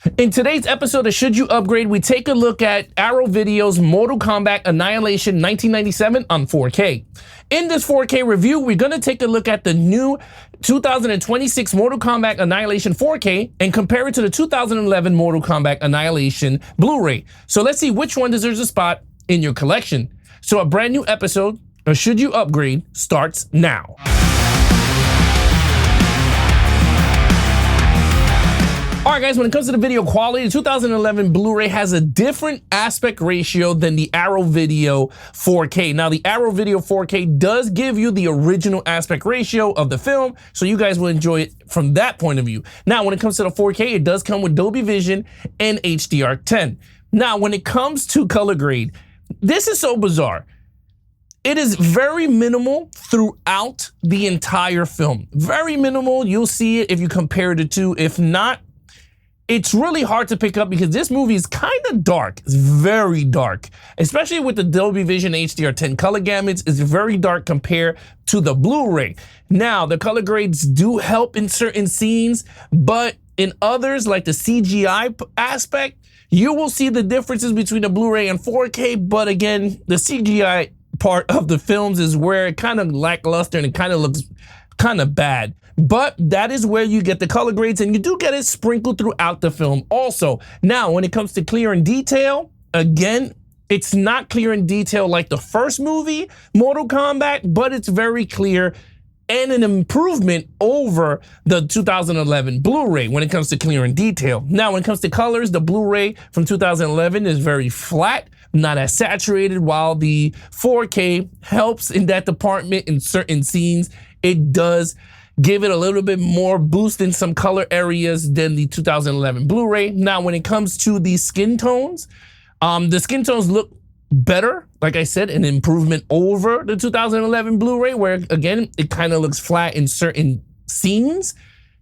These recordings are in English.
In today's episode of Should You Upgrade, we take a look at Arrow Video's Mortal Kombat Annihilation 1997 on 4K. In this 4K review, we're going to take a look at the new 2026 Mortal Kombat Annihilation 4K and compare it to the 2011 Mortal Kombat Annihilation Blu-ray. So let's see which one deserves a spot in your collection. So a brand new episode of Should You Upgrade starts now. All right, guys, when it comes to the video quality, the 2011 Blu-ray has a different aspect ratio than the Arrow Video 4K. Now, the Arrow Video 4K does give you the original aspect ratio of the film, so you guys will enjoy it from that point of view. Now, when it comes to the 4K, it does come with Dolby Vision and HDR10. Now, when it comes to color grade, this is so bizarre. It is very minimal throughout the entire film. Very minimal. You'll see it if you compare the two. If not, it's really hard to pick up because this movie is kind of dark. It's very dark, especially with the Dolby Vision HDR10 color gamuts. It's very dark compared to the Blu-ray. Now, the color grades do help in certain scenes, but in others, like the CGI aspect, you will see the differences between the Blu-ray and 4K. But again, the CGI part of the films is where it kind of lackluster and it kind of looks kind of bad. But that is where you get the color grades, and you do get it sprinkled throughout the film also. Now, when it comes to clear in detail, again, it's not clear in detail like the first movie, Mortal Kombat, but it's very clear and an improvement over the 2011 Blu-ray when it comes to clear in detail. Now, when it comes to colors, the Blu-ray from 2011 is very flat, not as saturated, while the 4K helps in that department in certain scenes. It does give it a little bit more boost in some color areas than the 2011 Blu-ray. Now, when it comes to the skin tones look better. Like I said, an improvement over the 2011 Blu-ray, where again, it kind of looks flat in certain scenes.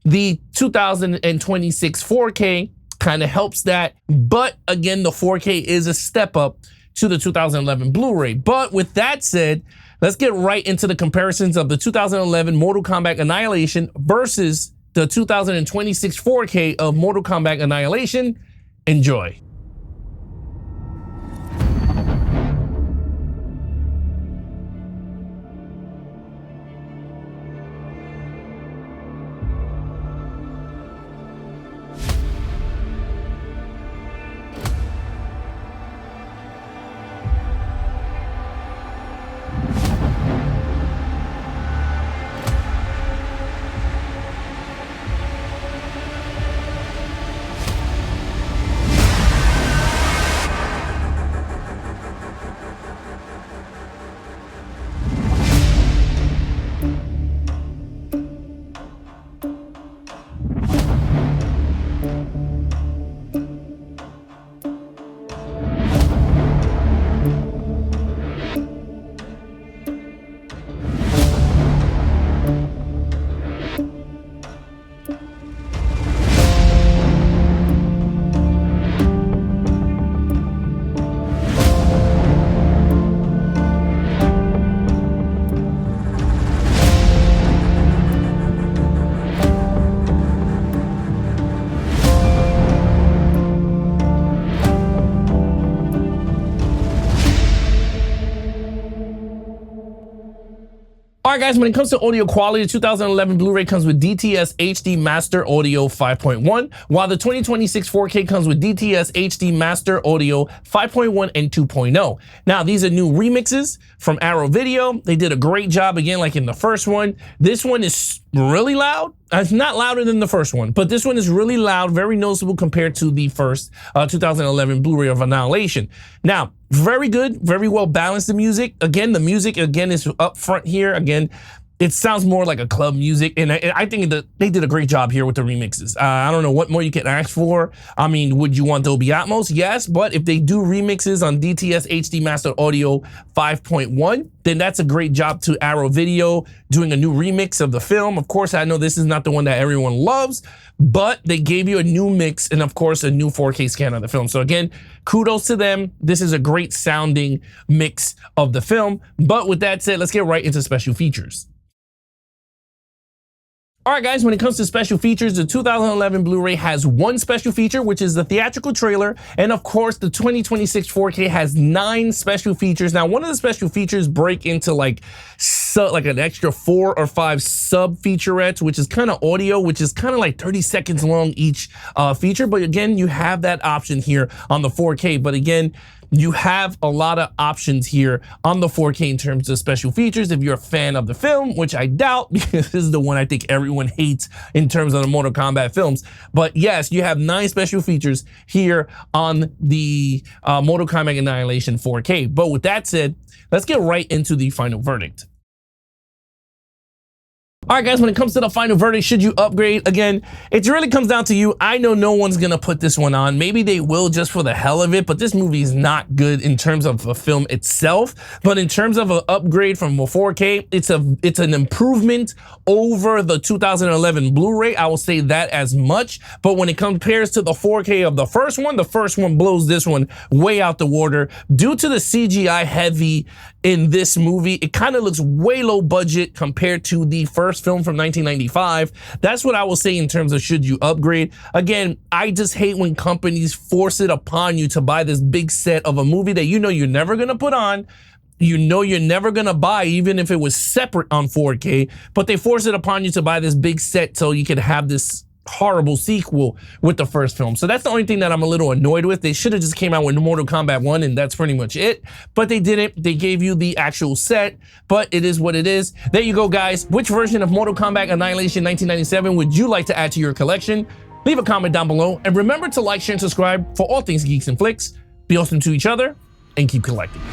The 2026 4K kind of helps that. But again, the 4K is a step up to the 2011 Blu-ray. But with that said, let's get right into the comparisons of the 2011 Mortal Kombat Annihilation versus the 2026 4K of Mortal Kombat Annihilation. Enjoy. All right, guys, when it comes to audio quality, the 2011 Blu-ray comes with DTS HD Master Audio 5.1, while the 2026 4K comes with DTS HD Master Audio 5.1 and 2.0. Now, these are new remixes from Arrow Video. They did a great job, again, like in the first one. This one is really loud. It's not louder than the first one, but this one is really loud, very noticeable compared to the first 2011 Blu-ray of Annihilation. Now, very good, very well balanced, the music. Again, the music, again, is up front here. Again, it sounds more like a club music, and I think that they did a great job here with the remixes. I don't know what more you can ask for. I mean, would you want Dolby Atmos? Yes, but if they do remixes on DTS HD Master Audio 5.1, then that's a great job to Arrow Video doing a new remix of the film. Of course, I know this is not the one that everyone loves, but they gave you a new mix and, of course, a new 4K scan of the film. So again, kudos to them. This is a great sounding mix of the film. But with that said, let's get right into special features. All right, guys, when it comes to special features, the 2011 Blu-ray has one special feature, which is the theatrical trailer. And of course, the 2026 4K has 9 special features. Now, one of the special features break into like an extra 4 or 5 sub featurettes, which is kind of audio, which is kind of like 30 seconds long each feature. But again, you have that option here on the 4K. But again, you have a lot of options here on the 4K in terms of special features. If you're a fan of the film, which I doubt, because this is the one I think everyone hates in terms of the Mortal Kombat films. But yes, you have 9 special features here on the Mortal Kombat Annihilation 4K. But with that said, let's get right into the final verdict. All right, guys, when it comes to the final verdict, should you upgrade? Again, it really comes down to you. I know no one's going to put this one on. Maybe they will just for the hell of it, but this movie is not good in terms of a film itself. But in terms of an upgrade from a 4K, it's an improvement over the 2011 Blu-ray. I will say that as much. But when it compares to the 4K of the first one blows this one way out the water. Due to the CGI heavy in this movie, it kind of looks way low budget compared to the first film from 1995. That's what I will say in terms of should you upgrade. Again, I just hate when companies force it upon you to buy this big set of a movie that you know you're never gonna put on, you know you're never gonna buy, even if it was separate on 4K, but they force it upon you to buy this big set so you can have this horrible sequel with the first film. So that's the only thing that I'm a little annoyed with. They should have just came out with Mortal Kombat 1 and that's pretty much it. But they didn't. They gave you the actual set, but it is what it is. There you go, guys. Which version of Mortal Kombat Annihilation 1997 would you like to add to your collection? Leave a comment down below. And remember to like, share, and subscribe for all things Geeks and Flicks. Be awesome to each other and keep collecting.